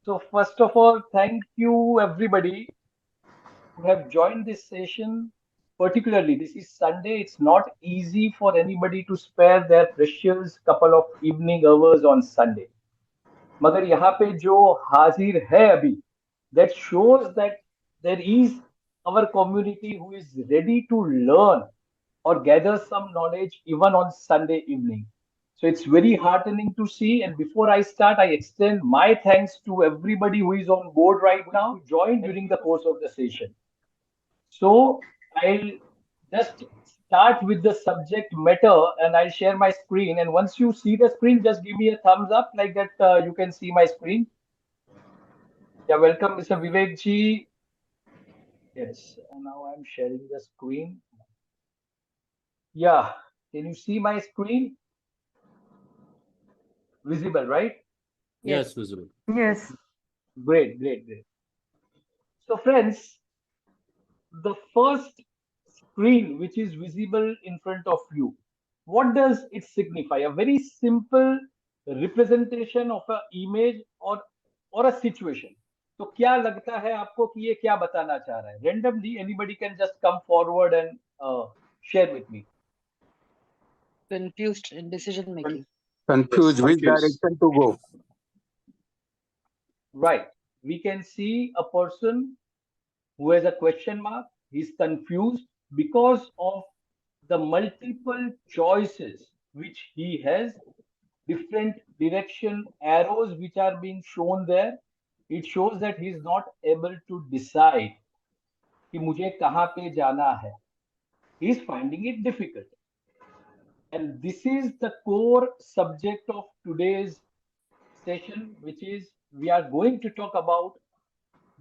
So first of all, thank you everybody who have joined this session. Particularly, this is Sunday. It's not easy for anybody to spare their precious couple of evening hours on Sunday. मगर यहाँ पे जो हाजिर है अभी, that shows that there is our community who is ready to learn or gather some knowledge even on Sunday evening. So it's very heartening to see. And before I start, I extend my thanks to everybody who is on board right now, join during the course of the session. So I'll just start with the subject matter and I'll share my screen. And once you see the screen, just give me a thumbs up like that. You can see my screen. Yeah, welcome, Mr. Vivek ji. Yes, and now I'm sharing the screen. Yeah, can you see my screen? Visible, right? Yes. Yes, visible. Yes. Great, great, great. So, friends, the first screen which is visible in front of you, what does it signify? A very simple representation of a image or a situation. तो क्या लगता है आपको कि ये क्या बताना चाह रहा है? Randomly, anybody can just come forward and share with me. Confused in decision Con- making. Yes, Confused which confused. direction to go. Right. We can see a person who has a question mark. He's confused because of the multiple choices which he has, different direction arrows which are being shown there. It shows that he is not able to decide कि मुझे कहाँ पे जाना है. He is finding it difficult. And this is the core subject of today's session, which is we are going to talk about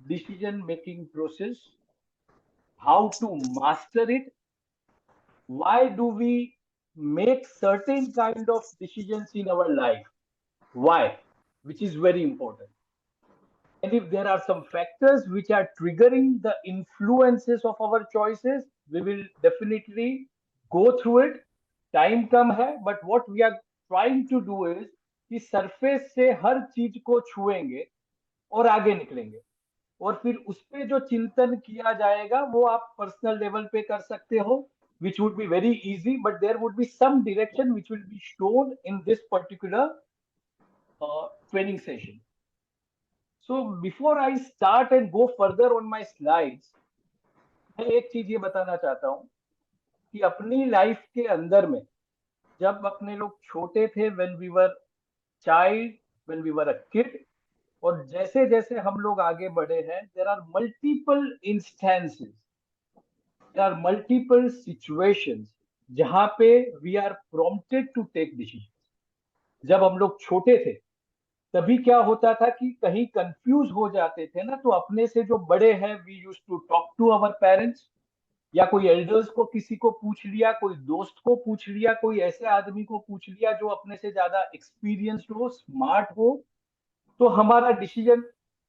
decision making process, how to master it, why do we make certain kind of decisions in our life, why, which is very important. And if there are some factors which are triggering the influences of our choices, we will definitely go through it. Time कम है, but what we are trying to do is कि surface से हर चीज को छुएंगे और आगे निकलेंगे, और फिर उस पे जो चिंतन किया जाएगा वो आप पर्सनल लेवल पे कर सकते हो, which would be very easy, but there would be some direction which will be shown in this particular training session. So before I start and go further on my slides, मैं एक चीज ये बताना चाहता हूँ कि अपनी लाइफ के अंदर में जब अपने लोग छोटे थे, when we were child, when we were a kid, और जैसे जैसे हम लोग आगे बढ़े हैं, there are multiple instances, there are multiple situations जहां पे we are prompted to take decisions. जब हम लोग छोटे थे तभी क्या होता था कि कहीं कंफ्यूज हो जाते थे ना, तो अपने से जो बड़े हैं we use to talk to our parents, या कोई एल्डर्स को किसी को पूछ लिया, कोई दोस्त को पूछ लिया, कोई ऐसे आदमी को पूछ लिया जो अपने से ज्यादा एक्सपीरियंस्ड हो, स्मार्ट हो, तो हमारा डिसीजन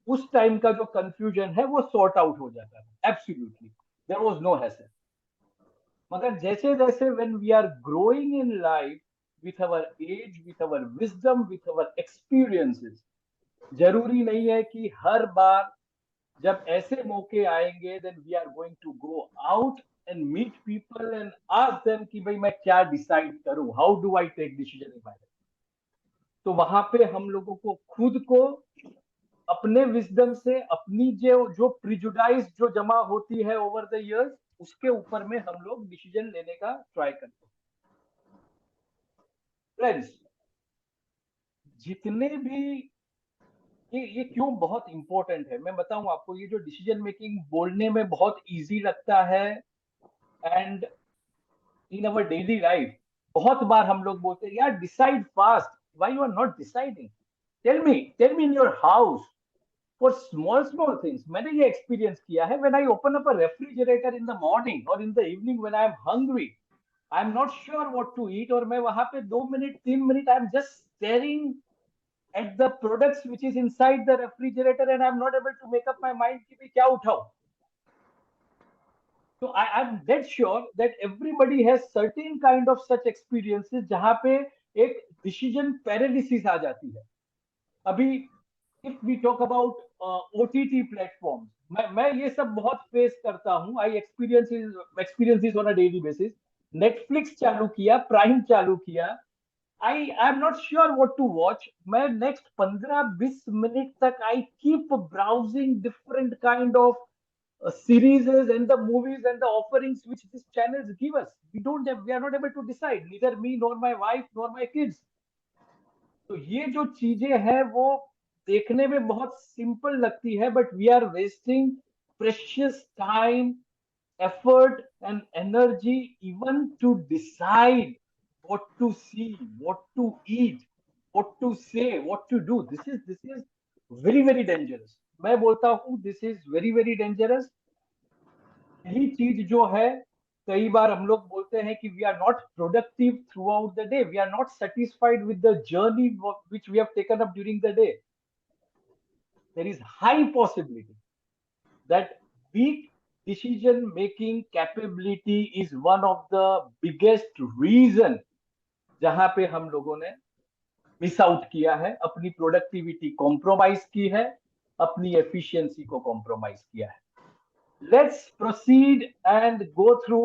उस टाइम का जो कंफ्यूजन है वो सॉर्ट आउट हो जाता है. Absolutely there was no hassle. मगर जैसे जैसे when we are growing in life, with our age, with our wisdom, with our experiences, जरूरी नहीं है कि हर बार जब ऐसे मौके आएंगे then we are going to go out and meet people and ask them कि भाई मैं क्या डिसाइड करूं, how do I take decision in my life. तो वहां पे हम लोगों को खुद को अपने विजडम से, अपनी जो जो प्रिजुडाइज जो जमा होती है ओवर द इयर्स, उसके ऊपर में हम लोग डिसीजन लेने का ट्राई करते हैं. फ्रेंड्स, जितने भी ये क्यों बहुत इंपॉर्टेंट है मैं बताऊं आपको. ये जो डिसीजन मेकिंग बोलने में बहुत इजी लगता है, and in our daily life बहुत बार हम लोग बोलते हैं यार decide fast, why you are not deciding, tell me in your house for small small things. मैंने ये एक्सपीरियंस किया है. When I open up a refrigerator in the morning और in the evening when I am hungry, I am not sure what to eat, और मैं वहां पे 2 minute 3 minute I am just steering at the products which is inside the refrigerator and I'm not able to make up my mind कि भाई क्या उठाऊं. So I'm dead sure that everybody has certain kind of such experiences जहां पे एक decision paralysis आ जाती है. अभी if we talk about OTT platforms, मैं ये सब बहुत फेस करता हूँ। I experience this on a daily basis. Netflix चालू किया, प्राइम चालू किया, I am not sure what to watch. मैं नेक्स्ट 15-20 मिनट तक I keep browsing different kind of series and the movies and the offerings which these channels give us. We are not able to decide, neither me nor my wife nor my kids. तो ये जो चीजें हैं वो देखने में बहुत simple लगती है, but we are wasting precious time, effort and energy even to decide what to see, what to eat, what to say, what to do. This is very very dangerous. मैं बोलता हूँ this is very very dangerous. यही चीज जो है, कई बार हम लोग बोलते हैं कि we are not productive through the day, we are not satisfied with the journey which we have taken up during the day. There is high possibility that weak decision making capability is one of the biggest reason जहां पे हम लोगों ने miss out किया है, अपनी productivity compromise की है, अपनी एफिशिएंसी को कॉम्प्रोमाइज किया है. Let's proceed and go through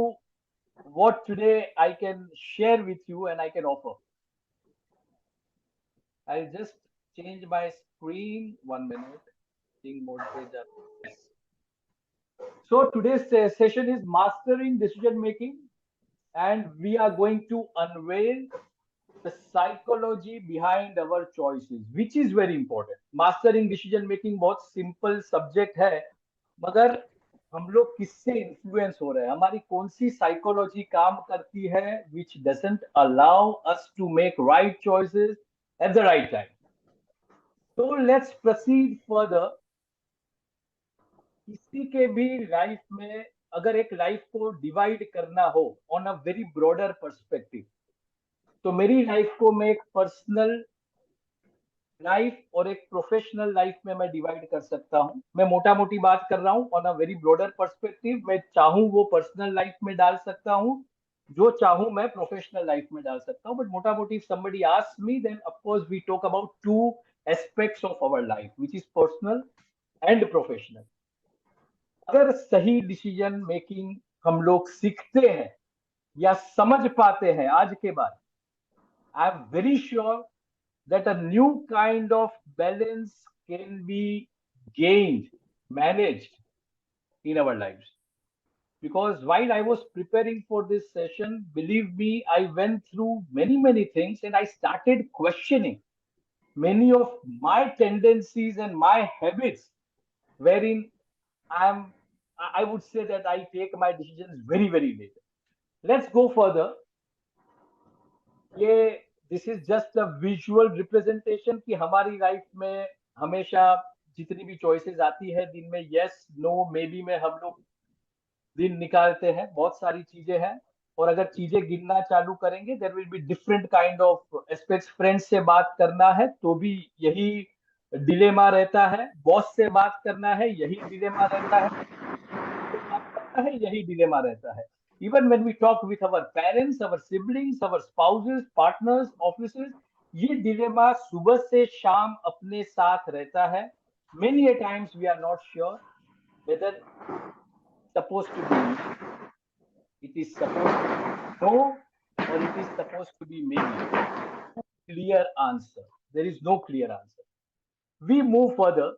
what today I can share with you and I can offer. I'll just change my screen. 1 minute. Seeing mode pe ja. Yes. So today's session is mastering decision making, and we are going to unveil the psychology behind our choices, which is very important. Mastering decision making बहुत simple subject है, मगर हम लोग किससे influence हो रहे हैं, हमारी कौन सी साइकोलॉजी काम करती है, which doesn't allow us to make right choices at the right time. So let's proceed further. किसी के भी लाइफ में अगर एक लाइफ को डिवाइड करना हो on a very broader perspective, तो मेरी लाइफ को मैं एक पर्सनल लाइफ और एक प्रोफेशनल लाइफ में मैं डिवाइड कर सकता हूं. मैं मोटा मोटी बात कर रहा हूं on a very broader perspective. मैं चाहूं वो पर्सनल लाइफ में डाल सकता हूं, जो चाहूं मैं प्रोफेशनल लाइफ में डाल सकता हूं. बट मोटा मोटी somebody asks me, then of course we talk about two aspects of our life, which is personal and professional. अगर सही डिसीजन मेकिंग हम लोग सीखते हैं या समझ पाते हैं आज के बाद, आई am very sure that a new kind of balance can be gained, managed in our lives. Because while I was preparing for this session, believe me, I went through many things and I started questioning many of my tendencies and my habits, wherein I'm, I would say that I take my decisions very late. Let's go further. ये this is just a visual representation कि हमारी life में हमेशा जितनी भी choices आती है दिन में, यस नो मे बी में हम लोग दिन निकालते हैं, बहुत सारी चीजें हैं. और अगर चीजें गिनना चालू करेंगे, there will be different kind of aspects. Friends से बात करना है तो भी यही डिलेमा रहता है, बॉस से बात करना है यही डिलेमा रहता है, बात करता है यही डिलेमा रहता है. Even when we talk with our parents, our siblings, our spouses, partners, offices, ये डिलेमा सुबह से शाम अपने साथ रहता है. Many a times we are not sure whether supposed to be yes, it is supposed to be no, or it is supposed to be maybe. Clear answer. There is no clear answer. We move further.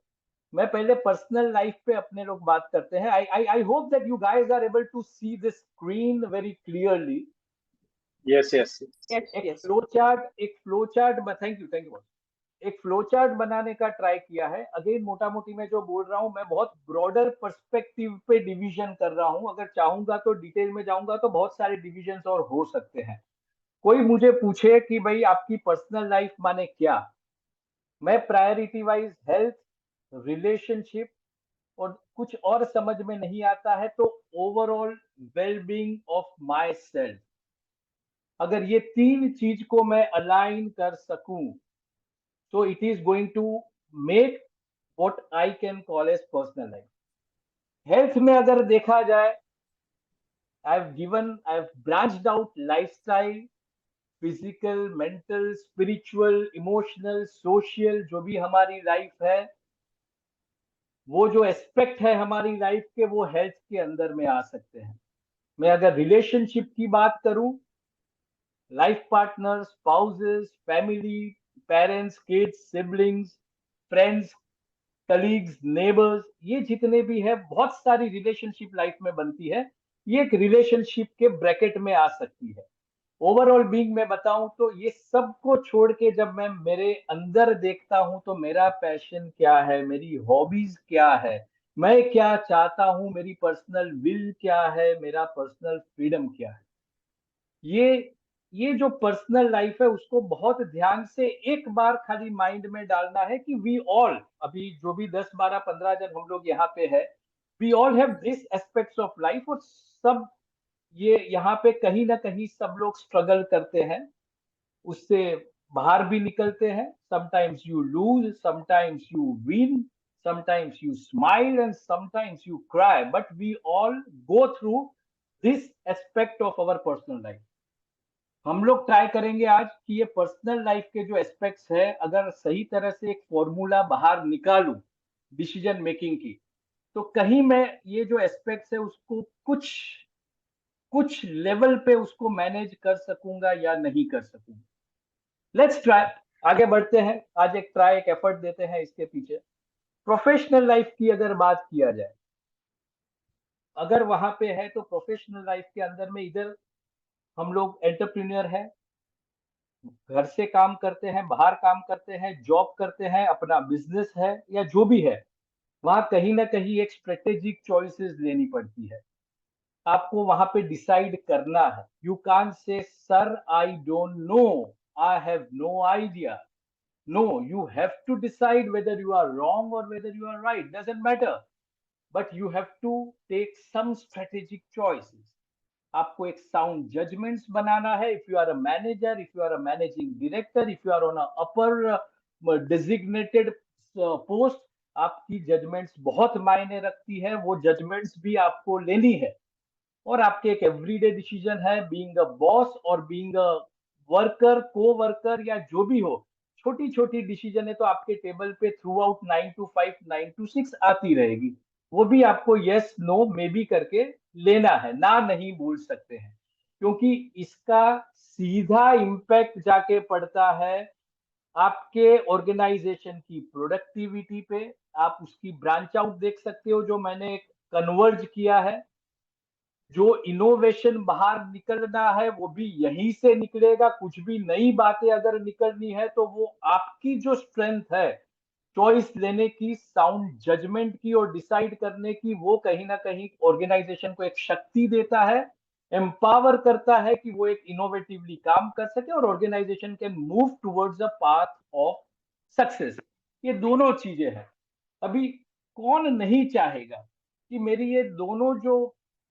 मैं पहले personal life पे अपने लोग बात करते हैं. I hope that you guys are able to see this screen very clearly. Yes, yes, yes. एक flow chart, thank you. एक फ्लो चार्ट बनाने का ट्राई किया है. अगेन मोटा मोटी मैं जो बोल रहा हूँ, मैं बहुत ब्रॉडर पर्सपेक्टिव पे डिवीजन कर रहा हूँ. अगर चाहूंगा तो डिटेल में जाऊंगा तो बहुत सारे डिविजन और हो सकते हैं. कोई मुझे पूछे कि भाई आपकी पर्सनल लाइफ माने क्या, मैं प्रायोरिटी वाइज हेल्थ, रिलेशनशिप और कुछ और समझ में नहीं आता है तो overall wellbeing of my self, अगर ये तीन चीज को मैं अलाइन कर सकूं, तो it is going to make what I can call as personal life. Health में अगर देखा जाए, I have branched out lifestyle, physical, mental, spiritual, emotional, social, जो भी हमारी लाइफ है, वो जो एस्पेक्ट है हमारी लाइफ के, वो हेल्थ के अंदर में आ सकते हैं। मैं अगर रिलेशनशिप की बात करूं, life partner, spouses, family, parents, kids, siblings, friends, colleagues, neighbours, ये जितने भी है, बहुत सारी रिलेशनशिप लाइफ में बनती है। ये एक रिलेशनशिप के ब्रैकेट में आ सकती है। ओवरऑल बीइंग मैं बताऊं तो ये सब को छोड़ के जब मैं मेरे अंदर देखता हूं तो मेरा पैशन क्या है, मेरी हॉबीज क्या है, मैं क्या चाहता हूं, मेरी पर्सनल विल क्या है, मेरा पर्सनल फ्रीडम क्या है, ये ये जो पर्सनल लाइफ है उसको बहुत ध्यान से एक बार खाली माइंड में डालना है कि वी ऑल, अभी जो भी 10 12 15 जन हम लोग यहाँ पे है, we all have this aspects of life, और सब ये यहाँ पे कहीं ना कहीं सब लोग स्ट्रगल करते हैं, उससे बाहर भी निकलते हैं। Sometimes you lose, sometimes you win, sometimes you smile and sometimes you cry, but we all go through this aspect of our personal life. हम लोग ट्राई करेंगे आज कि ये पर्सनल लाइफ के जो एस्पेक्ट्स है, अगर सही तरह से एक फॉर्मूला बाहर निकालूं डिसीजन मेकिंग की, तो कहीं मैं ये जो एस्पेक्ट्स है उसको कुछ कुछ लेवल पे उसको मैनेज कर सकूंगा या नहीं कर सकूंगा। लेट्स ट्राई, आगे बढ़ते हैं, आज एक ट्राई, एक एफर्ट देते हैं इसके पीछे। प्रोफेशनल लाइफ की अगर बात किया जाए, अगर वहां पे है तो प्रोफेशनल लाइफ के अंदर में इधर हम लोग एंटरप्रेन्योर है, घर से काम करते हैं, बाहर काम करते हैं, जॉब करते हैं, अपना बिजनेस है या जो भी है, वहां कहीं ना कहीं एक स्ट्रेटेजिक चॉइसेस लेनी पड़ती है। आपको वहां पे डिसाइड करना है। You can't say sir I don't know, I have no idea. No, you have to decide whether you are wrong or whether you are right, doesn't matter, but you have to take some strategic choices। आपको एक sound judgements बनाना है। If you are a manager, if you are a managing director, if you are on a upper designated post, आपकी judgements बहुत मायने रखती है, वो जजमेंट्स भी आपको लेनी है। और आपके एक एवरीडे डिसीजन है, बीइंग अ बॉस और बीइंग अ वर्कर, को वर्कर या जो भी हो, छोटी छोटी डिसीजन है तो आपके टेबल पे थ्रू आउट 9 to 5, 9 to 6 आती रहेगी। वो भी आपको यस नो मे बी करके लेना है, ना नहीं बोल सकते हैं, क्योंकि इसका सीधा इम्पैक्ट जाके पड़ता है आपके ऑर्गेनाइजेशन की प्रोडक्टिविटी पे। आप उसकी ब्रांच आउट देख सकते हो, जो मैंने कन्वर्ज किया है। जो इनोवेशन बाहर निकलना है वो भी यहीं से निकलेगा। कुछ भी नई बातें अगर निकलनी है तो वो आपकी जो स्ट्रेंथ है चॉइस लेने की, साउंड जजमेंट की और डिसाइड करने की, वो कहीं ना कहीं ऑर्गेनाइजेशन को एक शक्ति देता है, एम्पावर करता है कि वो एक इनोवेटिवली काम कर सके और organisation can move towards a path of success. ये दोनों चीजें हैं। अभी कौन नहीं चाहेगा कि मेरी ये दोनों जो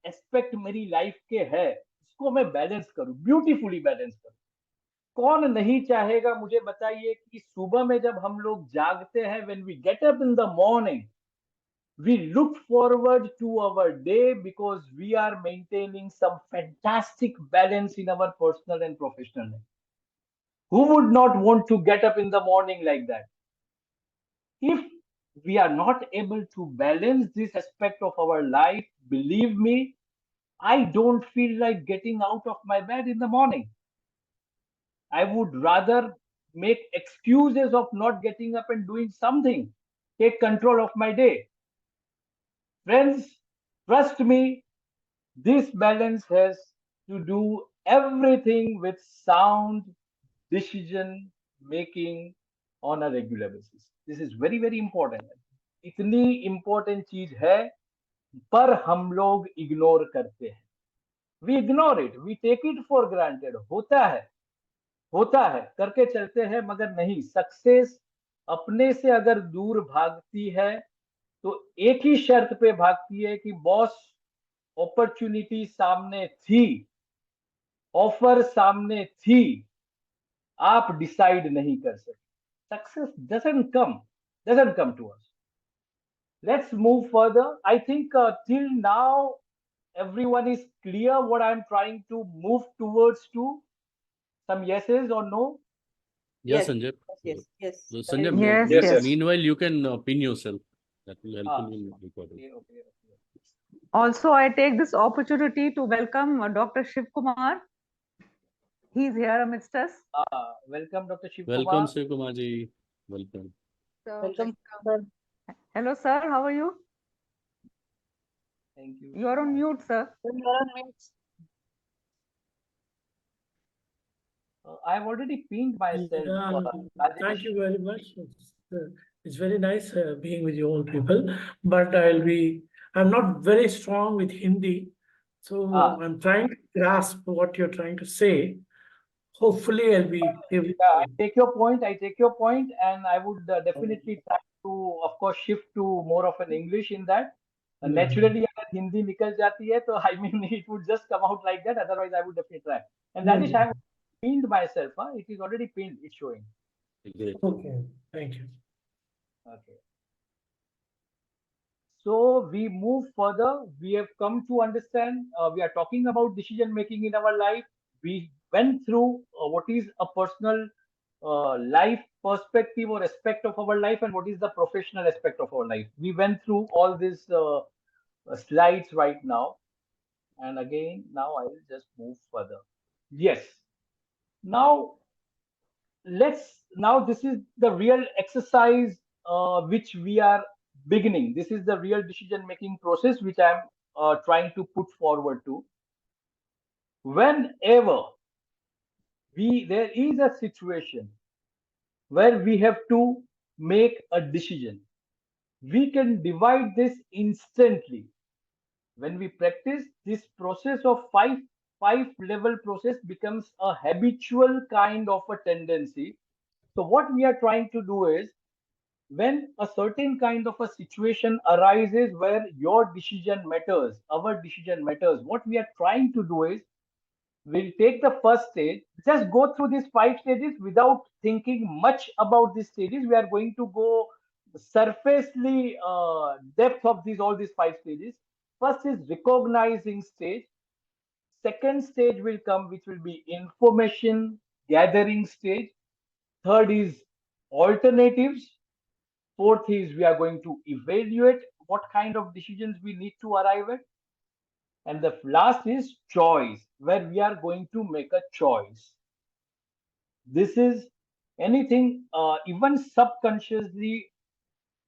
एस्पेक्ट मेरी लाइफ के है इसको मैं बैलेंस करूं, ब्यूटीफुली बैलेंस करूं। कौन नहीं चाहेगा, मुझे बताइए कि सुबह में जब हम लोग जागते हैं, when we get up in the morning, we look forward to our day because we are maintaining some fantastic balance in our personal and professional life. Who would not want to get up in the morning like that? If we are not able to balance this aspect of our life, believe me, I don't feel like getting out of my bed in the morning. I would rather make excuses of not getting up and doing something, take control of my day. Friends, trust me, this balance has to do everything with sound decision making on a regular basis. This is very, very important. इतनी important चीज है, पर हम लोग ignore करते हैं। We ignore it, we take it for granted. होता है करके चलते हैं, मगर नहीं, सक्सेस अपने से अगर दूर भागती है तो एक ही शर्त पे भागती है कि बॉस, अपॉर्चुनिटी सामने थी, ऑफर सामने थी, आप डिसाइड नहीं कर सके। Success doesn't come to us. Let's move further. I think till now everyone is clear what I'm trying to move towards to. Some yeses or no? Yes, Yes, Sanjay. yes, yes. So, Sanjay, Yes, Yes. yes. meanwhile, you can pin yourself. That will Ah, help in recording. okay, okay, okay. Also, I take this opportunity to welcome Dr. Shiv Kumar. He's here amidst us. Welcome, Dr. Shiv Welcome, Kumar. Shiv Kumarji. Welcome. So, Welcome, sir. hello, sir. How are you? Thank you. You are on mute, sir. I've already pinned myself, Yeah, thank Rajesh. you very much. It's very nice being with you all people, but I'm not very strong with Hindi, Ah, so I'm trying to grasp what you're trying to say. Hopefully, I'll be able yeah, I to. take your point. I take your point, and I would definitely try to, of course, shift to more of an English in that. Mhm. Naturally, अगर हिंदी निकल जाती है, तो I mean, it would just come out like that. Otherwise, I would definitely try. And Rajesh, I Mhm. have pinned myself. Huh? It is already pinned. It's showing. Great. Okay, thank you. Okay. So we move further. We have come to understand. We are talking about decision making in our life. We went through what is a personal life perspective or aspect of our life, and what is the professional aspect of our life. We went through all these slides right now, and again, now I will just move further. Yes. Now now this is the real exercise which we are beginning. This is the real decision making process which I'm trying to put forward to. Whenever we there is a situation where we have to make a decision, we can divide this instantly. When we practice this process of five level process becomes a habitual kind of a tendency. So what we are trying to do is, when a certain kind of a situation arises where your decision matters, our decision matters, what we are trying to do is, we'll take the first stage, just go through these five stages without thinking much about these stages. We are going to go surfacely depth of these all these five stages. First is recognizing stage. Second stage will come, which will be information gathering stage. Third is alternatives. Fourth is we are going to evaluate what kind of decisions we need to arrive at. And the last is choice, where we are going to make a choice. This is anything, even subconsciously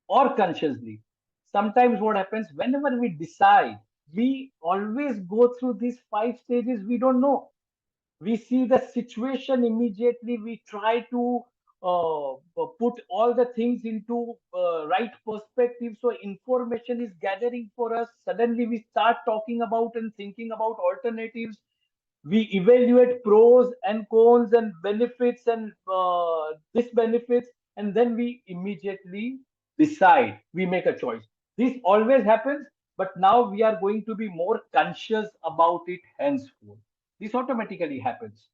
or consciously. Sometimes what happens, whenever we decide, we always go through these five stages, we don't know. We see the situation immediately, we try to put all the things into right perspective, so information is gathering for us. Suddenly we start talking about and thinking about alternatives. We evaluate pros and cons and benefits and disbenefits, and then we immediately decide, we make a choice. This always happens, but now we are going to be more conscious about it henceforth. This automatically happens.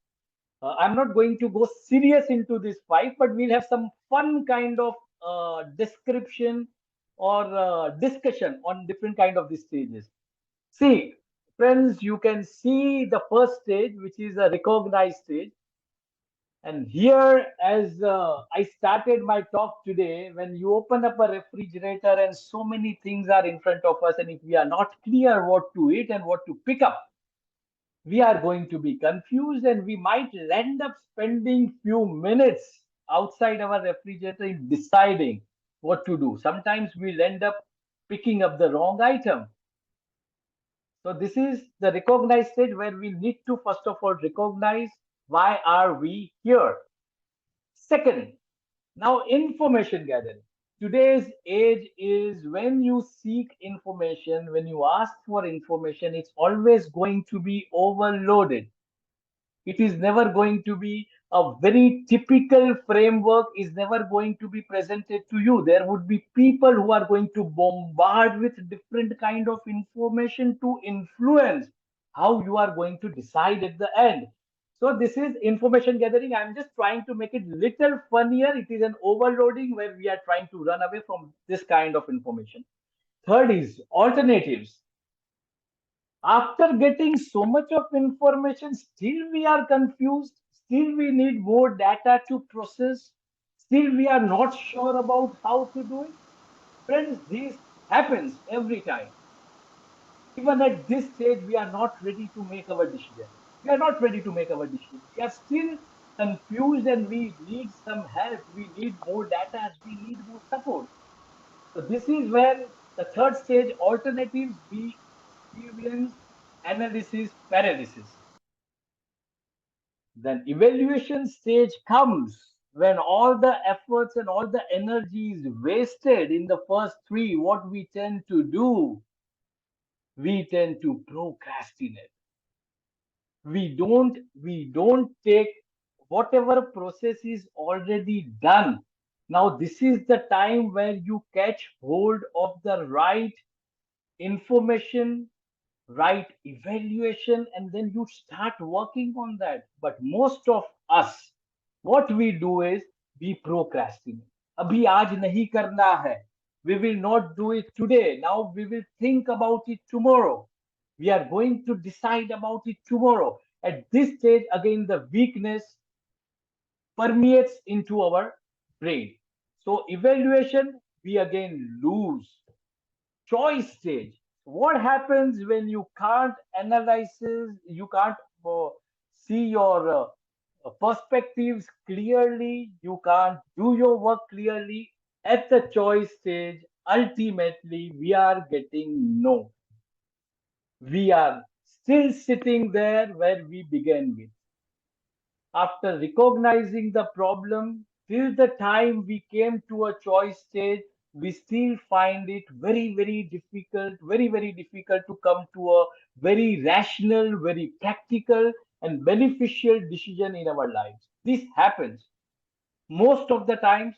I'm not going to go serious into this fight, but we'll have some fun kind of description or discussion on different kind of these stages. See, friends, you can see the first stage, which is a recognized stage. And here, as I started my talk today, when you open up a refrigerator and so many things are in front of us, and if we are not clear what to eat and what to pick up, we are going to be confused, and we might end up spending few minutes outside our refrigerator in deciding what to do. Sometimes we'll end up picking up the wrong item. So this is the recognized stage, where we need to first of all recognize why are we here. Second, now information gathering. Today's age is, when you seek information, when you ask for information, it's always going to be overloaded. It is never going to be a very typical framework, is never going to be presented to you. There would be people who are going to bombard with different kind of information to influence how you are going to decide at the end. So this is information gathering. I'm just trying to make it little funnier. It is an overloading where we are trying to run away from this kind of information. Third is alternatives. After getting so much of information, still we are confused, still we need more data to process, still we are not sure about how to do it. Friends, these Happens every time. Even at this stage, we are not ready to make our decision. We are not ready to make our decision. We are still confused and we need some help. We need more data. We need more support. So this is where the third stage, alternatives, we experience analysis paralysis. Then evaluation stage comes when all the efforts and all the energy is wasted in the first three. What we tend to do, we tend to procrastinate. We don't take whatever process is already done. Now this is the time where you catch hold of the right information, right evaluation, and then you start working on that. But most of us, what we do is we procrastinate. Abhi aaj nahi karna hai. We will not do it today. Now we will think about it tomorrow. We are going to decide about it tomorrow. At this stage, again, the weakness permeates into our brain. So evaluation, we again lose. Choice stage. What happens when you can't analyze, you can't see your perspectives clearly, you can't do your work clearly? At the choice stage, ultimately, we are getting no. We are still sitting there where we began with. After recognizing the problem, till the time we came to a choice stage, we still find it very difficult to come to a very rational, very practical, and beneficial decision in our lives. This happens most of the times,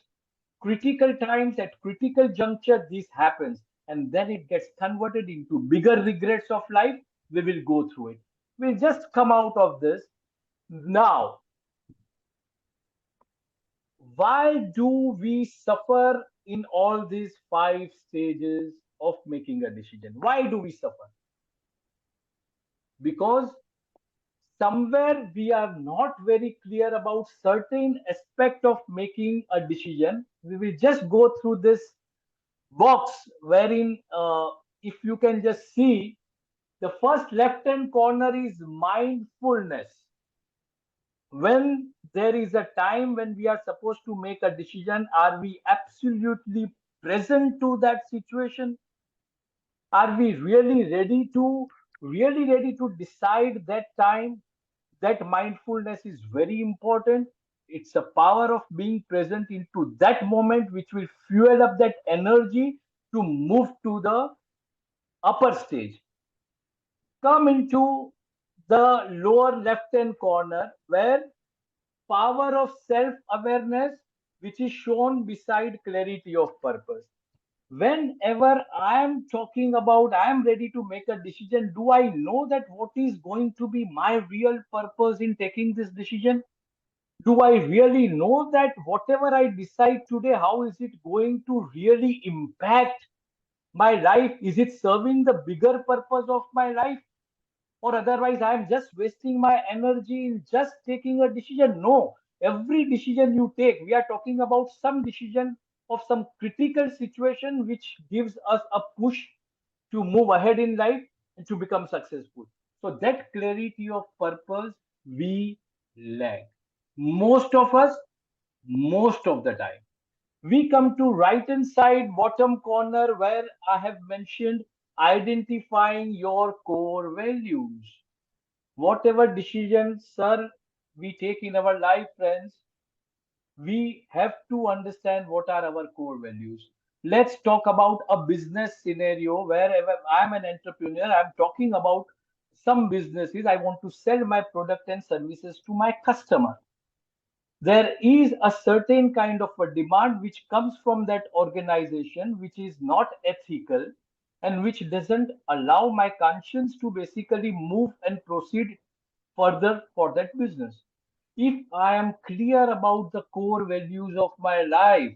critical times, at critical juncture, this happens, and then it gets converted into bigger regrets of life. We will go through it. We'll just come out of this now. Why do we suffer in all these five stages of making a decision? Why do we suffer? Because somewhere we are not very clear about certain aspect of making a decision. We will just go through this box wherein, if you can just see, the first left hand corner is mindfulness. When there is a time when we are supposed to make a decision, are we absolutely present to that situation? Are we really ready to decide that time? That mindfulness is very important. It's a power of being present into that moment which will fuel up that energy to move to the upper stage. Come into the lower left hand corner where power of self awareness, which is shown beside clarity of purpose. Whenever I am talking about I am ready to make a decision, do I know that what is going to be my real purpose in taking this decision? Do I really know that whatever I decide today, how is it going to really impact my life? Is it serving the bigger purpose of my life? Or otherwise I am just wasting my energy in just taking a decision? No, every decision you take, we are talking about some decision of some critical situation which gives us a push to move ahead in life and to become successful. So that clarity of purpose we lack, most of us, most of the time. We come to right hand side bottom corner where I have mentioned identifying your core values. Whatever decision, sir, we take in our life, friends, we have to understand what are our core values. Let's talk about a business scenario where I'm an entrepreneur. I'm talking about some businesses. I want to sell my product and services to my customer. There is a certain kind of a demand which comes from that organization which is not ethical and which doesn't allow my conscience to basically move and proceed further for that business. If I am clear about the core values of my life,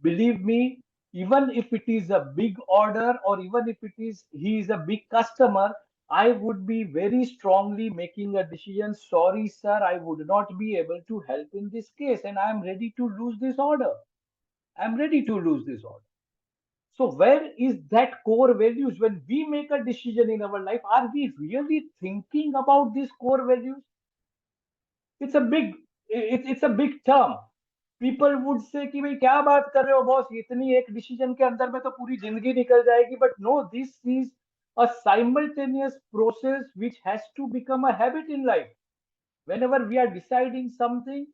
believe me, even if it is a big order or even if it is he is a big customer, I would be very strongly making a decision. Sorry, sir, I would not be able to help in this case, and I am ready to lose this order. I'm ready to lose this order. So where is that core values when we make a decision in our life? Are we really thinking about these core values? It's a big, it's a big term. People would say कि भाई क्या बात कर रहे हो boss, इतनी एक decision के अंदर में तो पूरी जिंदगी निकल जाएगी. But no, this is a simultaneous process which has to become a habit in life. Whenever we are deciding something,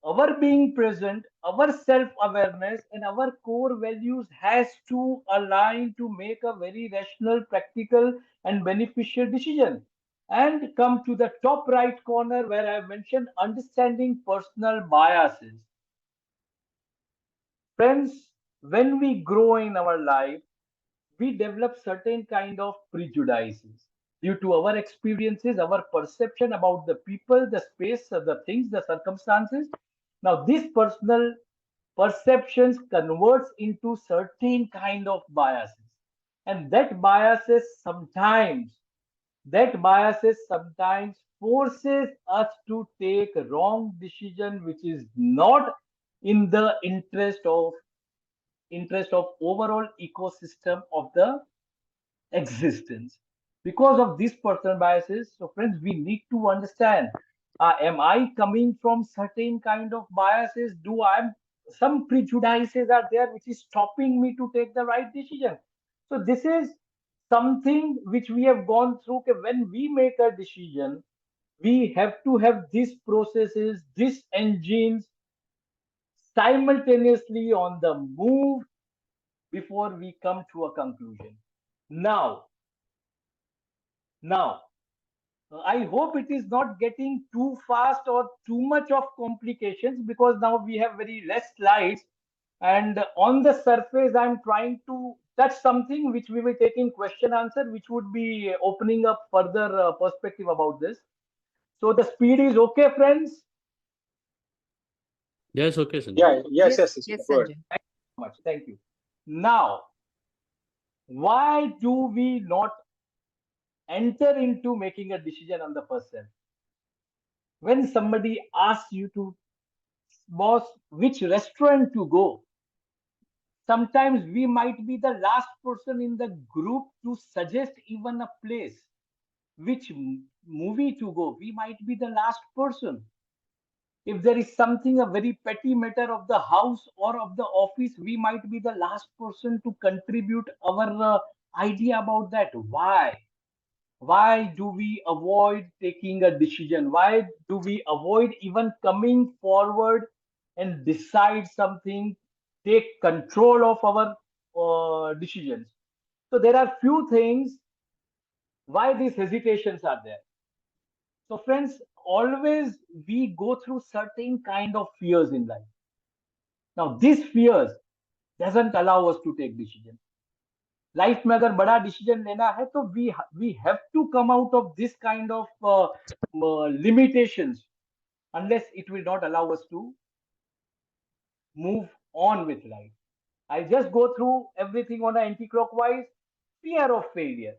our being present, our self-awareness, and our core values has to align to make a very rational, practical, and beneficial decision. And come to the top right corner where I have mentioned understanding personal biases. Friends, when we grow in our life, we develop certain kind of prejudices due to our experiences, our perception about the people, the space, the things, the circumstances. Now, these personal perceptions converts into certain kind of biases, and that biases sometimes forces us to take a wrong decision, which is not in the interest of overall ecosystem of the existence. Because of these personal biases, so friends, we need to understand, am I coming from certain kind of biases? Do I some prejudices are there which is stopping me to take the right decision? So this is something which we have gone through. Okay, when we make a decision, we have to have these processes, these engines simultaneously on the move before we come to a conclusion. Now, I hope it is not getting too fast or too much of complications, because now we have very less slides. And on the surface, I'm trying to touch something which we will take in question answer, which would be opening up further perspective about this. So the speed is okay, friends? Yes, okay, Sanjay. Yeah, yes, Yes, yes, yes, good. Sanjay. Much. Thank you. Now, why do we not enter into making a decision on the first step? When somebody asks you to, boss, which restaurant to go, sometimes we might be the last person in the group to suggest even a place. Which movie to go, we might be the last person. If there is something, a very petty matter of the house or of the office, we might be the last person to contribute our idea about that. Why do we avoid taking a decision? Why do we avoid even coming forward and decide something, take control of our decisions? So there are few things why these hesitations are there. So friends, always we go through certain kind of fears in life. Now these fears doesn't allow us to take decision. Life में अगर बड़ा decision लेना है तो we have to come out of this kind of limitations, unless it will not allow us to move on with life. I'll just go through everything on an anti-clockwise. Fear of failure.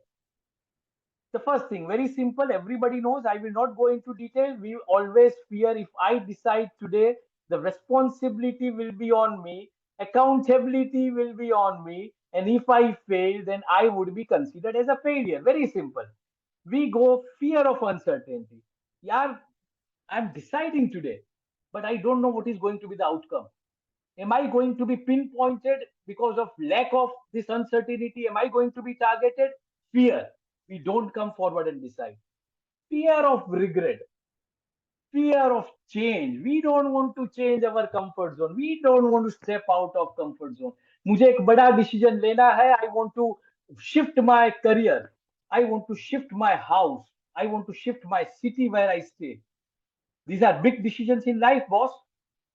The first thing, very simple, everybody knows. I will not go into detail. We always fear, if I decide today, the responsibility will be on me, accountability will be on me, and if I fail, then I would be considered as a failure. Very simple. We go fear of uncertainty. Yeah, I'm deciding today, but I don't know what is going to be the outcome. Am I going to be pinpointed because of lack of this uncertainty? Am I going to be targeted? Fear. We don't come forward and decide. Fear of regret. Fear of change. We don't want to change our comfort zone. We don't want to step out of comfort zone. मुझे एक बड़ा decision लेना है. I want to shift my career. I want to shift my house. I want to shift my city where I stay. These are big decisions in life, boss.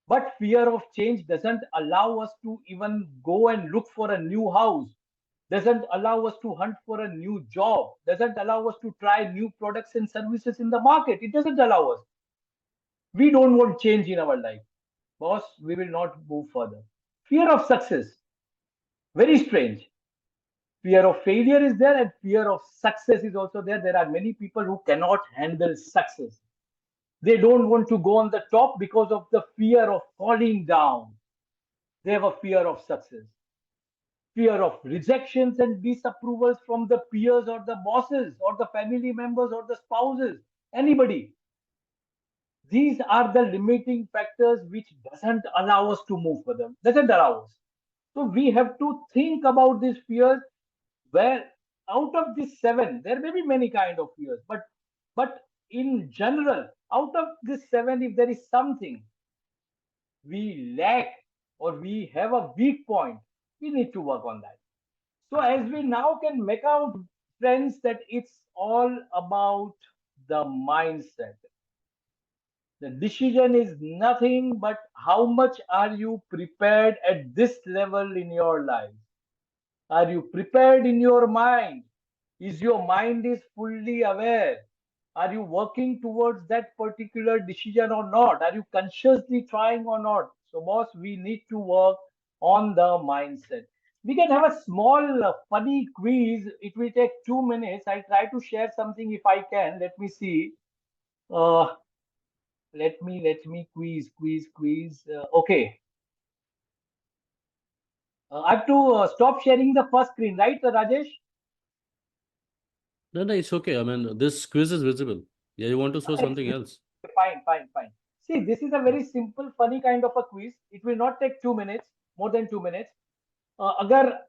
But fear of change doesn't allow us to even go and look for a new house, doesn't allow us to hunt for a new job, doesn't allow us to try new products and services in the market. It doesn't allow us. We don't want change in our life. Boss, we will not move further. Fear of success. Very strange. Fear of failure is there, and fear of success is also there. There are many people who cannot handle success. They don't want to go on the top because of the fear of falling down. They have a fear of success. fear of rejections and disapprovals from the peers or the bosses or the family members or the spouses, anybody. These are the limiting factors which doesn't allow us to move further, doesn't allow us. So we have to think about these fears, where out of these seven, there may be many kind of fears, but in general, out of these seven, if there is something we lack or we have a weak point, we need to work on that. So as we now can make out, friends, that it's all about the mindset. The decision is nothing but how much are you prepared at this level in your life. Are you prepared in your mind? Is your mind is fully aware? Are you working towards that particular decision or not? Are you consciously trying or not? So, boss, we need to work on the mindset. We can have a small funny quiz. It will take 2 minutes. I'll try to share something if I can. Let me see. Uh, let me quiz. Okay. I have to stop sharing the first screen, right, Rajesh? No, no, it's okay. I mean, this quiz is visible. Yeah, you want to show something else. Fine. See, this is a very simple, funny kind of a quiz. It will not take 2 minutes, more than 2 minutes.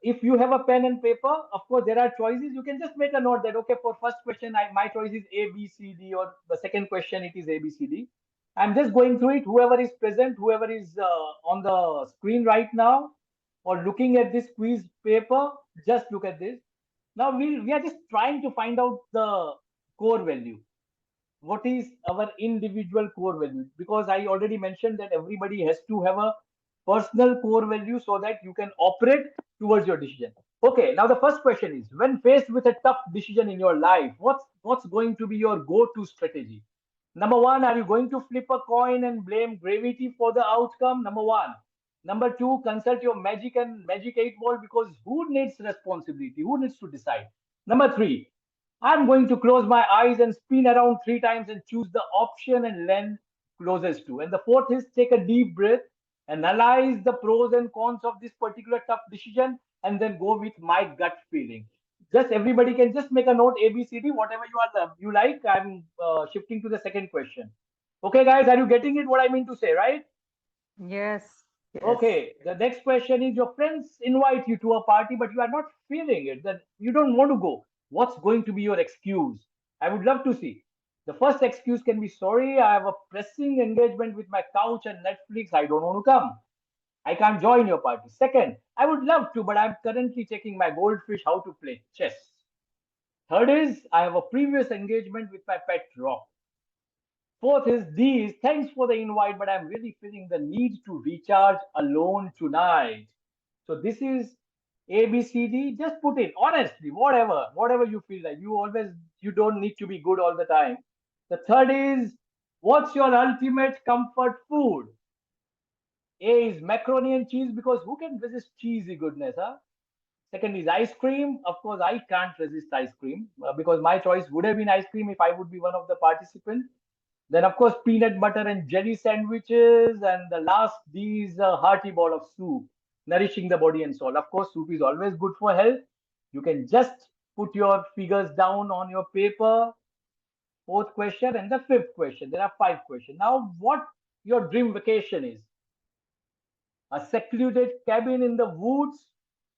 If you have a pen and paper, of course, there are choices. You can just make a note that, okay, for first question, my choice is A, B, C, D, or the second question, it is A, B, C, D. I'm just going through it. Whoever is present, whoever is on the screen right now, or looking at this quiz paper, just look at this. Now, we are just trying to find out the core value. What is our individual core value? Because I already mentioned that everybody has to have a personal core value so that you can operate towards your decision. Okay, now the first question is, when faced with a tough decision in your life, what's going to be your go-to strategy? Number one, are you going to flip a coin and blame gravity for the outcome? Number one. Number two, consult your magic 8 ball, because who needs responsibility? Who needs to decide? Number three, I'm going to close my eyes and spin around 3 times and choose the option and lend closest to. And the fourth is, take a deep breath, analyze the pros and cons of this particular tough decision, and then go with my gut feeling. Just everybody can just make a note, A, B, C, D, whatever you like. I'm shifting to the second question. Okay, guys, are you getting it? What I mean to say, right? Yes. Yes. Okay, the next question is, your friends invite you to a party, but you are not feeling it, that you don't want to go. What's going to be your excuse? I would love to see. The first excuse can be, sorry, I have a pressing engagement with my couch and Netflix. I don't want to come. I can't join your party. Second, I would love to, but I'm currently checking my goldfish how to play chess. Third is, I have a previous engagement with my pet rock. Fourth is these. Thanks for the invite, but I'm really feeling the need to recharge alone tonight. So this is A, B, C, D. Just put it honestly, whatever you feel like. You don't need to be good all the time. The third is, what's your ultimate comfort food? A is macaroni and cheese, because who can resist cheesy goodness, huh? Second is ice cream. Of course, I can't resist ice cream, because my choice would have been ice cream if I would be one of the participants. Then, of course, peanut butter and jelly sandwiches. And the last, these hearty bowl of soup, nourishing the body and soul. Of course, soup is always good for health. You can just put your figures down on your paper. Fourth question and the fifth question. There are 5 questions. Now, what your dream vacation is? A secluded cabin in the woods,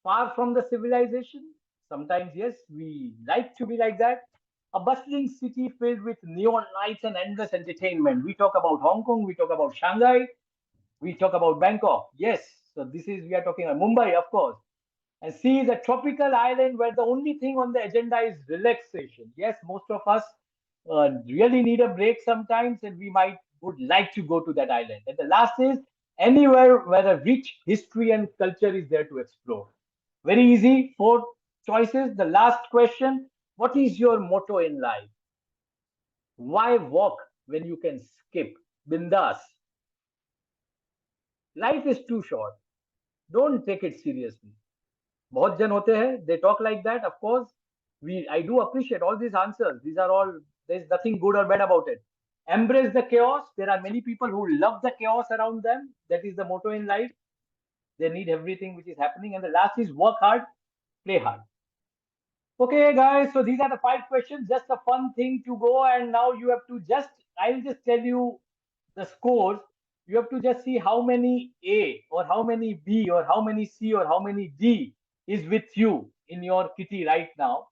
far from the civilization? Sometimes, yes, we like to be like that. A bustling city filled with neon lights and endless entertainment. We talk about Hong Kong, we talk about Shanghai, we talk about Bangkok. Yes, so we are talking about Mumbai, of course. And C is a tropical island where the only thing on the agenda is relaxation. Yes, most of us really need a break sometimes, and we would like to go to that island. And the last is anywhere where a rich history and culture is there to explore. Very easy. 4 choices. The last question: what is your motto in life? Why walk when you can skip? Bindas. Life is too short. Don't take it seriously. बहुत जन होते हैं, they talk like that. Of course, I do appreciate all these answers. These are all, there's nothing good or bad about it. Embrace the chaos. There are many people who love the chaos around them. That is the motto in life. They need everything which is happening. And the last is work hard, play hard. Okay, guys, so these are the 5 questions, just a fun thing to go. And now you have to just, I'll just tell you the scores. You have to just see how many A or how many B or how many C or how many D is with you in your kitty right now.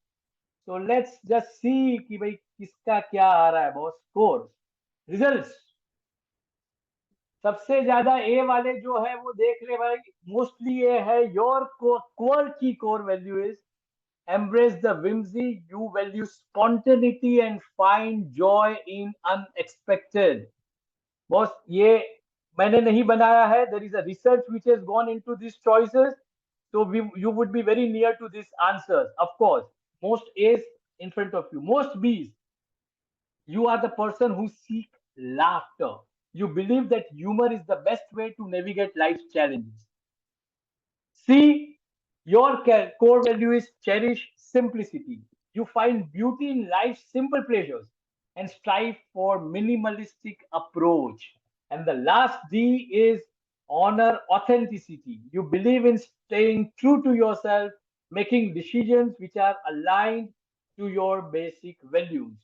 So let's just see कि भाई किसका क्या आ रहा है boss score results सबसे ज्यादा ए वाले जो है वो देख ले भाई मोस्टली ये है योर कोर की core value is embrace the whimsy, you value spontaneity and find joy in unexpected. Boss, ये मैंने नहीं बनाया है. There is a research which has gone into these choices. So you would be very near to these answers. Of course, most A's in front of you. Most B's. You are the person who seek laughter. You believe that humor is the best way to navigate life's challenges. C, your core value is cherish simplicity. You find beauty in life's simple pleasures and strive for minimalistic approach. And the last D is honor authenticity. You believe in staying true to yourself, making decisions which are aligned to your basic values.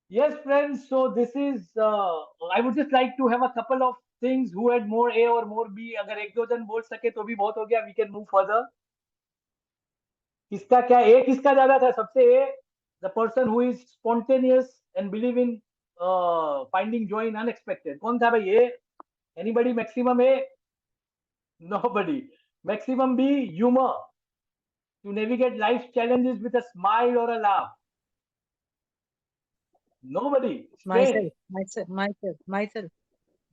Yes, friends. So this is. I would just like to have a couple of things who had more A or more B. अगर एक दो जन बोल सके तो भी बहुत हो गया. We can move further. किसका क्या A किसका ज्यादा था सबसे A? The person who is spontaneous and believe in finding joy in unexpected. कौन था भाई A? Anybody maximum A? Nobody. Maximum B, humor. To navigate life's challenges with a smile or a laugh. Nobody. Strange. Myself.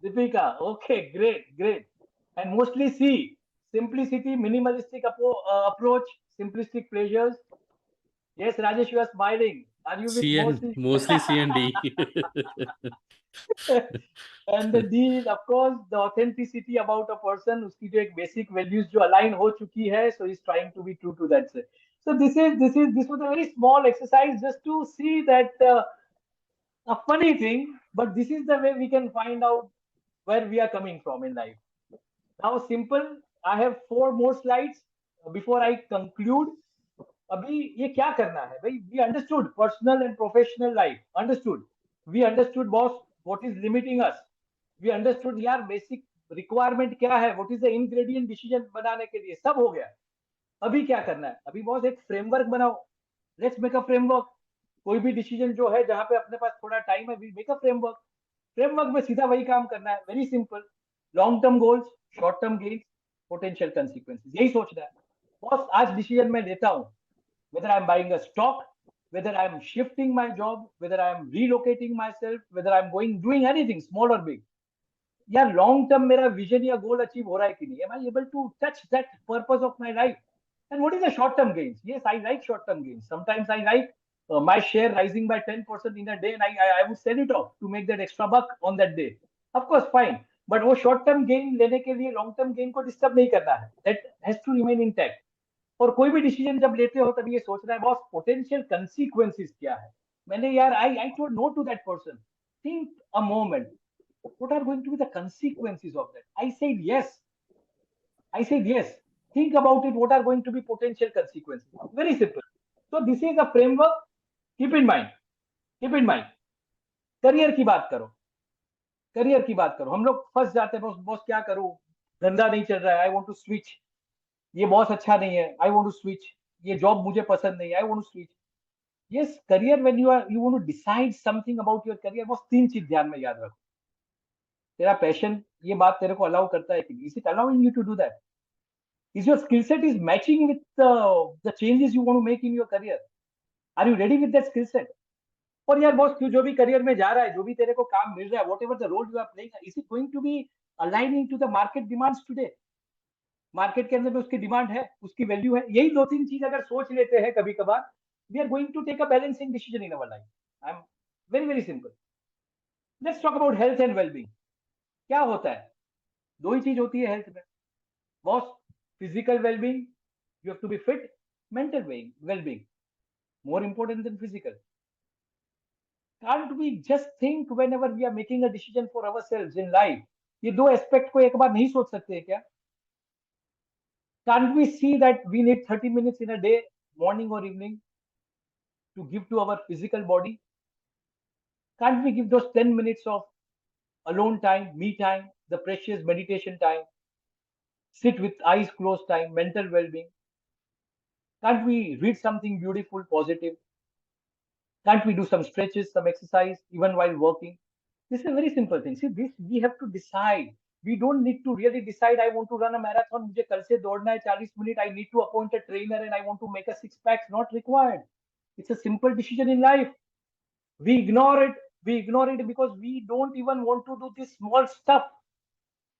Deepika, okay, great. And mostly C, simplicity, minimalistic approach, simplistic pleasures. Yes, Rajesh, you are smiling. Are you with C and mostly? mostly C and D. And the D is, of course, the authenticity about a person. उसकी जो एक basic values जो align हो चुकी है, so he's trying to be true to that. So this was a very small exercise just to see that a funny thing, but this is the way we can find out where we are coming from in life. Now, simple. I have 4 more slides before I conclude. अभी ये क्या करना है भाई? We understood personal and professional life. Understood. We understood, boss, what is limiting us. We understood यार basic requirement क्या है. What is the ingredient decision बनाने के लिए. सब हो गया. अभी क्या करना है? अभी बॉस एक फ्रेमवर्क बनाओ. Let's make a framework. कोई भी डिसीजन जो है जहां पे अपने पास थोड़ा टाइम है, we make a framework. Framework में सीधा वही काम करना है. Very simple. Long term goals, short term gains, potential consequences. यही सोचना है. बॉस आज डिसीजन मैं लेता हूं. Whether I'm buying a stock, whether I'm shifting my job, whether I'm relocating myself, whether I'm doing anything small or big. Yeah, long term मेरा vision या goal achieve हो रहा है कि नहीं? Am I able to touch that purpose of my life? And what is the short term gains? Yes, I like short term gains. Sometimes I like my share rising by 10% in a day, and I would sell it off to make that extra buck on that day. Of course, fine. But वो short term gain लेने के लिए long term gain को disturb नहीं करना है. That has to remain intact. और कोई भी डिसीजन जब लेते हो तब ये सोचना है बॉस पोटेंशियल कंसीक्वेंसेस क्या है. मैंने यार I told no to that person. Think a moment. What are going to be the consequences of that? I said yes. Think about it. What are going to be potential consequences? Very simple. So this is a framework. Keep in mind. Career की बात करो. हम लोग फंस जाते हैं boss क्या करूं, धंधा नहीं चल रहा है, आई वांट टू स्विच. ये बॉस अच्छा नहीं है, आई वांट टू स्विच. ये जॉब मुझे पसंद नहीं है, I want to switch. Yes, career when you want to decide something about your career, boss 3 चीज ध्यान में याद रखो. तेरा पैशन ये बात तेरे को अलाउ करता है कि नहीं? Is it allowing you to do that? Is your skill set is matching with the changes you want to make in your career? Are you ready with that skill set? और यार boss क्यों जो भी career में जा रहा है, जो भी तेरे को काम मिल रहा है, whatever the role you are playing, is it going to be aligning to the market demands today? Market के अंदर में उसकी डिमांड है, उसकी वैल्यू है. यही 2-3 चीज अगर सोच लेते हैं कभी कभार, we are going to take a balancing decision in our life. I am very simple. Let's talk about health and wellbeing. क्या होता है? 2 ही चीज होती है हेल्थ में boss. Physical wellbeing, you have to be fit. Mental wellbeing, more important than physical. Can't we just think whenever we are making a decision for ourselves in life? ये 2 aspect को एक बार नहीं सोच सकते क्या? Can't we see that we need 30 minutes in a day, morning or evening, to give to our physical body? Can't we give those 10 minutes of alone time, me time, the precious meditation time, sit with eyes closed time, mental well being? Can't we read something beautiful, positive? Can't we do some stretches, some exercise, even while working? This is a very simple thing. See, this we have to decide. We don't need to really decide, I want to run a marathon, मुझे कल से दौड़ना है 40 minutes, I need to appoint a trainer and I want to make a six packs. Not required. It's a simple decision in life. We ignore it. We ignore it because we don't even want to do this small stuff,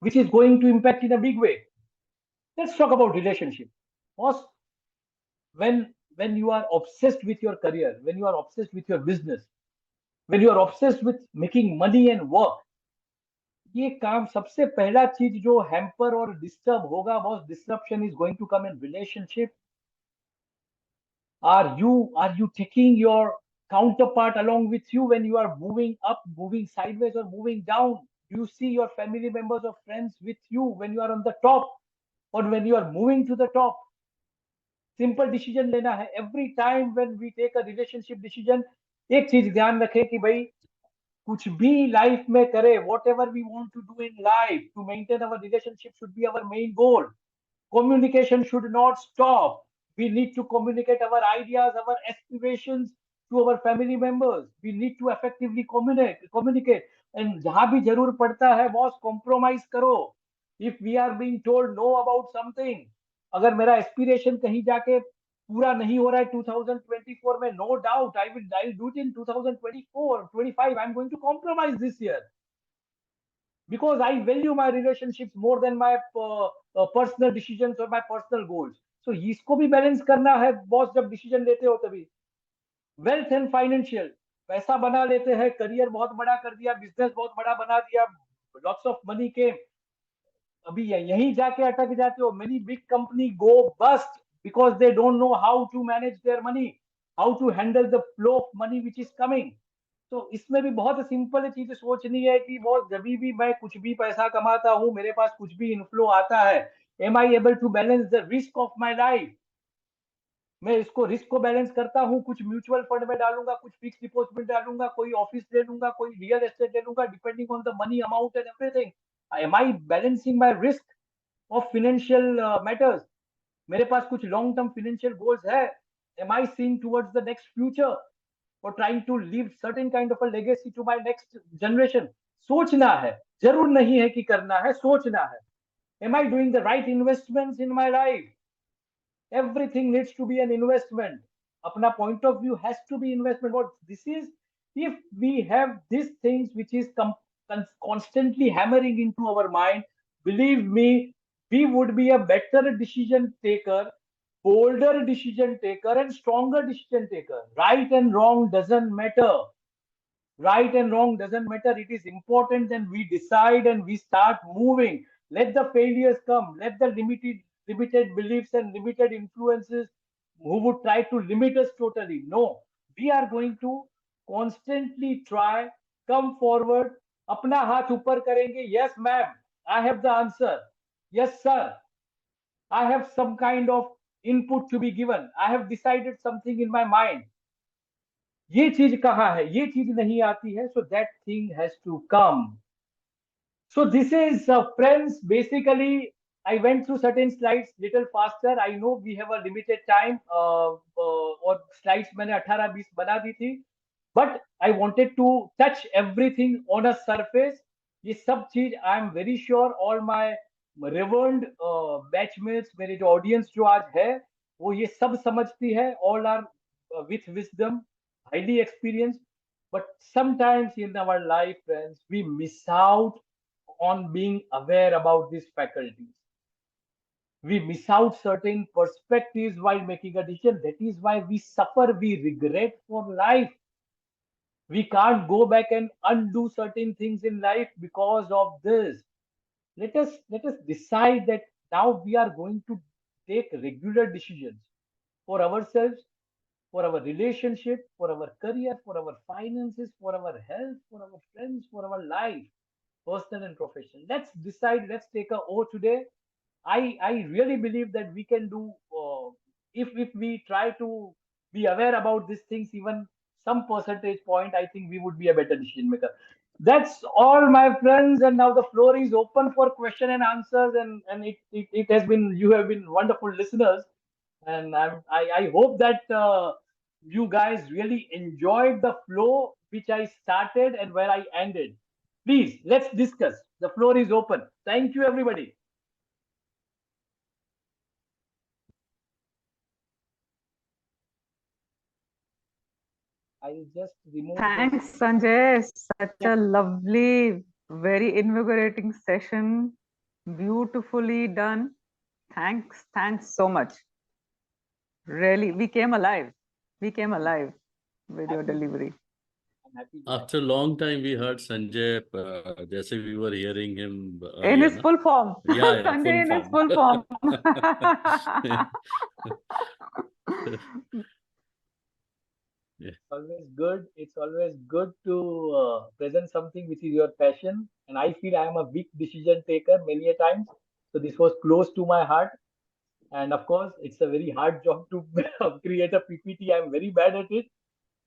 which is going to impact in a big way. Let's talk about relationship. Boss, when you are obsessed with your career, when you are obsessed with your business, when you are obsessed with making money and work, ये काम सबसे पहला चीज जो hamper और disturb होगा, boss, disruption is going to come in relationship. Are you taking your counterpart along with you when you are moving up, moving sideways, or moving down? Do you see your family members or friends with you when you are on the top or when you are moving to the top? Simple decision लेना है. Every time when we take a relationship decision, एक चीज ध्यान रखें कि भाई कुछ भी लाइफ में करे, whatever we want to do in life, to maintain our relationship should be our main goal. Communication should not stop. We need to communicate our ideas, our aspirations to our family members. We need to effectively communicate. And जहां भी जरूर पड़ता है boss, compromise करो. If we are being told no about something, अगर मेरा aspiration कहीं जाके पूरा नहीं हो रहा है 2024 में, no doubt I will do it in 2024 25. I am going to compromise this year because I value my relationships more than my personal decisions or my personal goals. So इसको भी बैलेंस करना है बॉस, जब decision लेते हो तभी. Wealth and financial, पैसा बना लेते हैं, करियर बहुत बड़ा कर दिया, बिजनेस बहुत बड़ा बना दिया, लॉट्स ऑफ मनी के, अभी यहीं जाके अटक जाते हो. Many big company go bust because they don't know how to manage their money, how to handle the flow of money which is coming. तो इसमें भी बहुत सिंपल चीज सोचनी है कि बहुत जब भी मैं कुछ भी पैसा कमाता हूँ, मेरे पास कुछ भी इनफ्लो आता है, am I able to balance the risk of my life? मैं इसको रिस्क को बैलेंस करता हूँ, कुछ म्यूचुअल फंड में डालूंगा, कुछ फिक्स डिपॉजिट में डालूंगा, कोई ऑफिस ले लूंगा, कोई रियल एस्टेट ले लूंगा, depending on the money amount and everything. Am I balancing my risk of financial matters? मेरे पास कुछ लॉन्ग टर्म फिनेंशियल गोल्स है, am I seeing towards the next future or trying to leave certain kind of a legacy to my next generation? सोचना है, जरूर नहीं है कि करना है, सोचना है. Am I doing the right investments in my life? Everything needs to be an investment. अपना point of view has to be investment. What this is, if we have these things which is constantly hammering into our mind, believe me, we would be a better decision taker, bolder decision taker, and stronger decision taker. Right and wrong doesn't matter. Right and wrong doesn't matter. It is important that we decide and we start moving. Let the failures come. Let the limited beliefs and limited influences who would try to limit us totally. No, we are going to constantly try, come forward. अपना हाथ ऊपर करेंगे. Yes, ma'am, I have the answer. Yes, sir, I have some kind of input to be given. I have decided something in my mind. ये चीज कहाँ है, ये चीज नहीं आती है, so that thing has to come. So this is friends, basically I went through certain slides little faster. I know we have a limited time, और slides मैंने 18-20 बना दी थी, but I wanted to touch everything on a surface. ये सब चीज I am very sure all my revered batchmates, मेरे जो audience जो आज है, वो ये सब समझती है. All are with wisdom, highly experienced. But sometimes in our life, friends, we miss out on being aware about these faculties. We miss out certain perspectives while making a decision. That is why we suffer, we regret for life. We can't go back and undo certain things in life because of this. Let us decide that now we are going to take regular decisions for ourselves, for our relationship, for our career, for our finances, for our health, for our friends, for our life, personal and professional. Let's decide, let's take a O today. I really believe that we can do, if we try to be aware about these things, even some percentage point, I think we would be a better decision maker. That's all, my friends, and now the floor is open for question and answers, and it has been, you have been wonderful listeners, and I hope that you guys really enjoyed the flow which I started and where I ended. Please, let's discuss. The floor is open. Thank you, everybody. I'll just remove this. Thanks, Sanjay. Such a lovely, very invigorating session. Beautifully done. Thanks so much. Really, we came alive. We came alive with your Happy. delivery. I'm happy. After a long time, we heard Sanjay, just we were hearing him In earlier, his na? full form. Yeah, Sanjay in full his full form. form. Always good. It's always good to present something which is your passion. And I feel I am a weak decision taker many a times. So this was close to my heart. And of course, it's a very hard job to create a PPT. I'm very bad at it,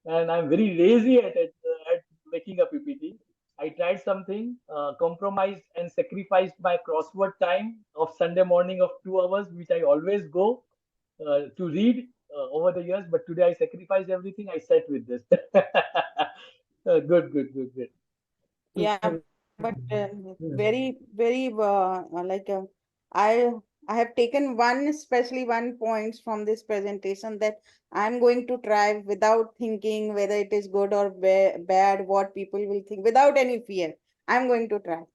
and I'm very lazy at it, at making a PPT. I tried something, compromised and sacrificed my crossword time of Sunday morning of 2 hours, which I always go to read over the years. But today I sacrificed everything. I sat with this. Good, good, good, good. Yeah, but very like I I have taken one, especially one points from this presentation that I'm going to try without thinking whether it is good or bad, what people will think, without any fear. I'm going to try.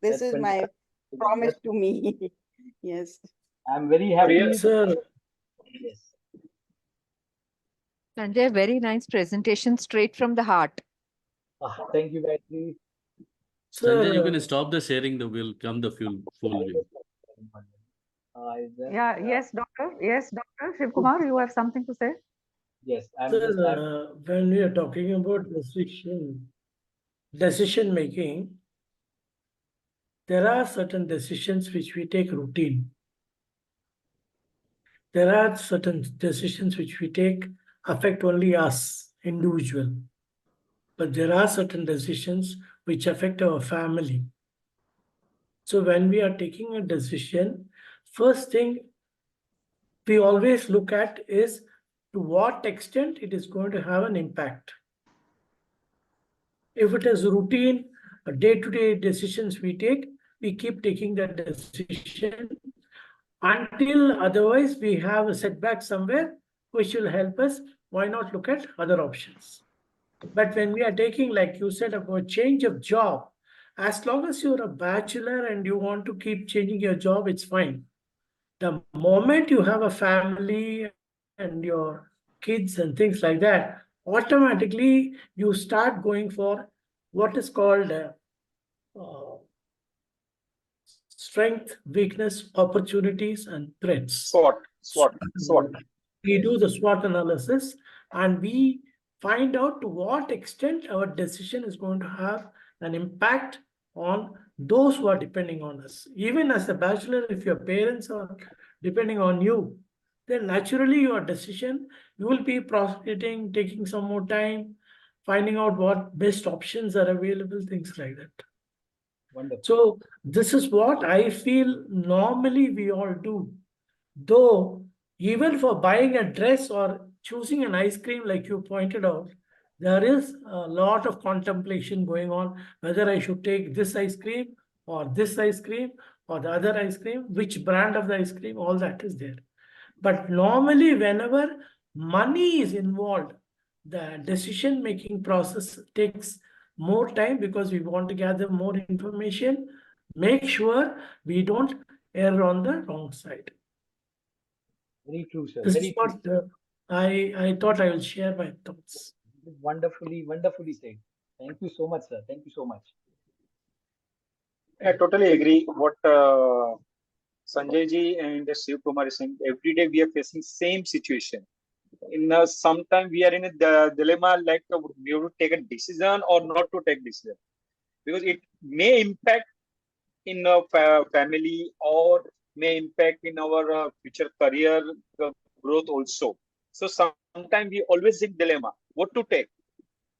This That's is my fantastic. promise That's, to me. Yes. I'm very Real, happy. Sir, Yes. Sanjay, very nice presentation, straight from the heart. Thank you, Gayatri. Sanjay, you can sir, stop the sharing, the will come the full view. I just, Yeah, yes, doctor. Yes, Dr. Shiv Kumar, you have something to say? yes, I'm just, sir, when we are talking about decision making, there are certain decisions which we take routine. There are certain decisions which we take affect only us, individual. But there are certain decisions which affect our family. So when we are taking a decision, first thing we always look at is to what extent it is going to have an impact. If it is routine, day-to-day decisions we take, we keep taking that decision until otherwise we have a setback somewhere which will help us. Why not look at other options? But when we are taking, like you said, about change of job, as long as you're a bachelor and you want to keep changing your job, it's fine. The moment you have a family and your kids and things like that, automatically you start going for what is called strength, weakness, opportunities, and threats. SWOT. We do the SWOT analysis and we find out to what extent our decision is going to have an impact on those who are depending on us. Even as a bachelor, if your parents are depending on you, then naturally your decision, you will be procrastinating, taking some more time, finding out what best options are available, things like that. wonderful. So this is what I feel normally we all do. Though even for buying a dress or choosing an ice cream, like you pointed out, there is a lot of contemplation going on, whether I should take this ice cream or this ice cream or the other ice cream, which brand of the ice cream, all that is there. But normally, whenever money is involved, the decision-making process takes more time because we want to gather more information, make sure we don't err on the wrong side. Very true, sir. This is Very true. what I thought I will share my thoughts. Wonderfully, wonderfully said. Thank you so much, sir. Thank you so much. I totally agree. What Sanjay ji and Shiv Kumar is saying. Every day we are facing same situation. In sometime we are in a dilemma, like we have to take a decision or not to take decision, because it may impact in a family or may impact in our future career growth also. So sometimes we always in dilemma what to take.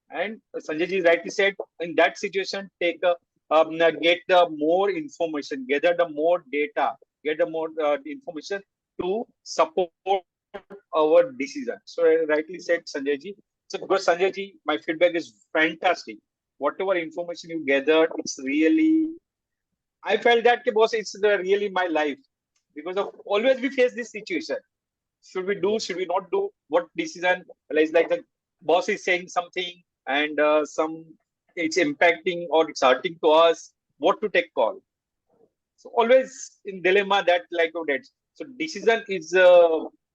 And Sanjay ji rightly said, in that situation, get the more information, gather the more data, get the more information to support our decision. So rightly said, Sanjay ji. So because Sanjay ji, my feedback is fantastic. Whatever information you gathered, it's really. I felt that, boss, it's really my life because of always we face this situation. Should we do? Should we not do? What decision? Like the boss is saying something and some it's impacting or it's hurting to us. What to take call? So always in dilemma that like that. So decision is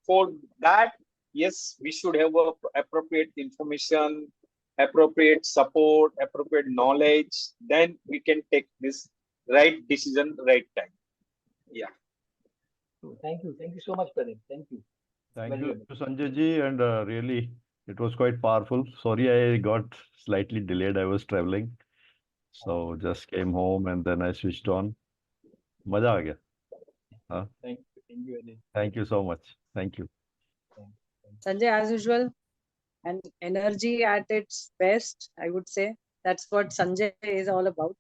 for that. Yes, we should have appropriate information, appropriate support, appropriate knowledge. Then we can take this right decision, right time. Yeah. Thank you so much, Pradeep. Thank you. Thank Very you, good. Sanjay ji, and really, it was quite powerful. Sorry, I got slightly delayed. I was traveling, so just came home and then I switched on. मजा आ गया. हाँ. Thank you, Ajay. Thank you so much. Thank you. Sanjay, as usual, and energy at its best, I would say. That's what Sanjay is all about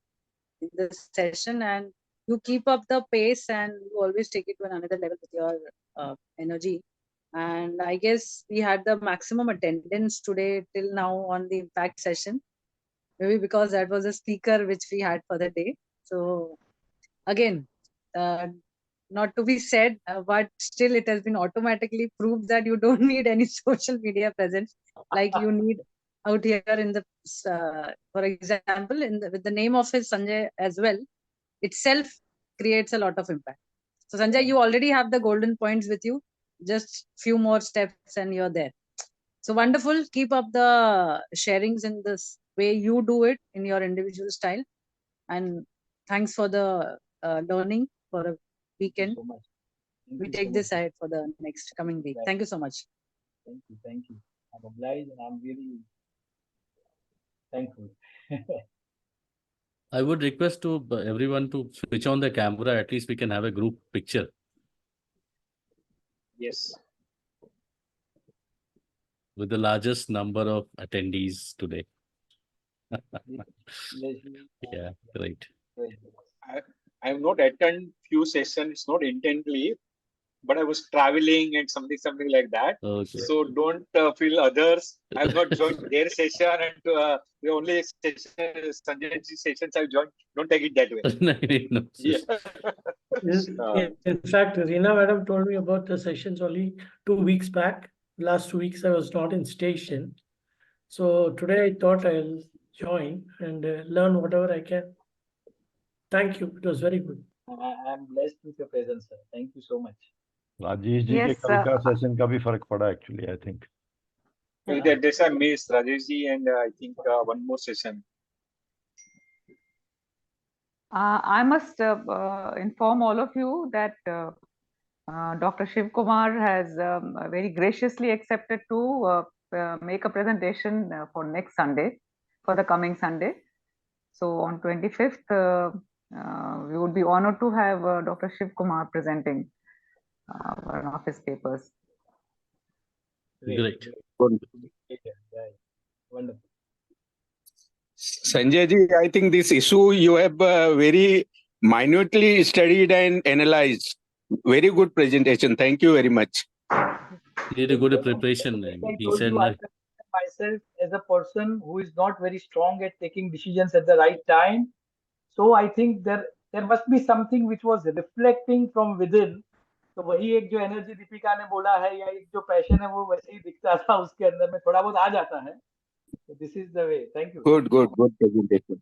in this session. And you keep up the pace and you always take it to another level with your energy. And I guess we had the maximum attendance today till now on the impact session, maybe because that was a speaker which we had for the day. So again, not to be said, but still it has been automatically proved that you don't need any social media presence like you need out here in the, for example, with the name of his Sanjay as well, itself creates a lot of impact. So Sanjay, you already have the golden points with you, just few more steps and you're there. So wonderful. Keep up the sharings in this way you do it in your individual style. And thanks for the learning for a weekend. So much. We take this ahead for the next coming week. Right. Thank you so much. Thank you. I'm obliged and I'm really thankful. I would request to everyone to switch on the camera. At least we can have a group picture Yes. with the largest number of attendees today. Yeah, great. I have not attended few sessions, not intently, but I was traveling and something like that. Okay. So don't feel others. I have not joined their session and the only session Sanjay's sessions I've joined. Don't take it that way. No, Yeah. In fact, Reena madam told me about the sessions only 2 weeks back. Last 2 weeks I was not in station. So today I thought I'll join and learn whatever I can. Thank you. It was very good. I'm blessed with your presence, sir. Thank you so much. Rajesh ji के Yes, कल का session का भी फर्क पड़ा actually, I think. This I missed Rajesh ji and I think one more session. I must inform all of you that Dr. Shiv Kumar has very graciously accepted to make a presentation for next Sunday, for the coming Sunday. So on 25th, we would be honored to have Dr. Shiv Kumar presenting one of his papers. Great. Wonderful. Sanjay ji, I think this issue you have very minutely studied and analyzed. Very good presentation. Thank you very much. He did a good preparation. I He told said, you, I consider myself as a person who is not very strong at taking decisions at the right time. So I think there must be something which was reflecting from within. तो वही एक जो energy Deepika ने बोला है या एक जो पैशन है वो वैसे ही दिखता था उसके अंदर में थोड़ा बहुत आ जाता है. So this is the way. Thank you. Good presentation.